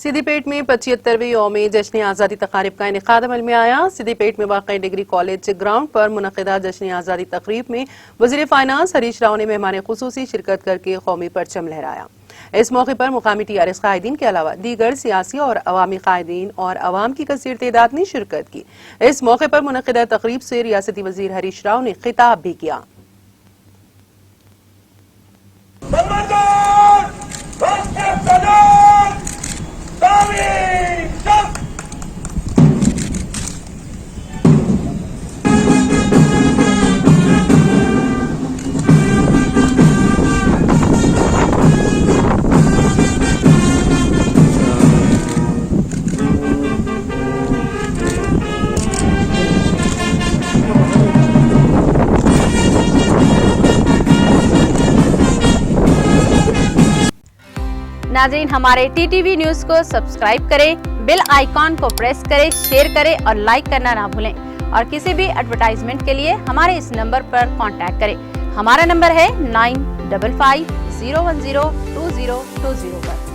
सिद्दीपेट में 75वें यौम जश्न आज़ादी तकारीब का इनेकाद अमल में आया। सिद्दीपेट में वाक़ई डिग्री कॉलेज ग्राउंड पर मुनक़िदा जश्न आज़ादी तकरीब में वज़ीर फाइनेंस हरीश राव ने मेहमान खुसूसी शिरकत करके कौमी परचम लहराया। इस मौके पर मुकामी TRS कायदीन के अलावा दीगर सियासी और अवामी कायदीन और अवाम की कसीर तादाद ने शिरकत की। इस मौके पर मुनक़िदा तकरीब से रियासती वज़ीर हरीश राव ने खिताब भी किया। नाज़रीन, हमारे TTV न्यूज़ को सब्सक्राइब करें, बेल आइकॉन को प्रेस करें, शेयर करें और लाइक करना ना भूलें। और किसी भी एडवर्टाइजमेंट के लिए हमारे इस नंबर पर कांटेक्ट करें। हमारा नंबर है 9550102020 पर।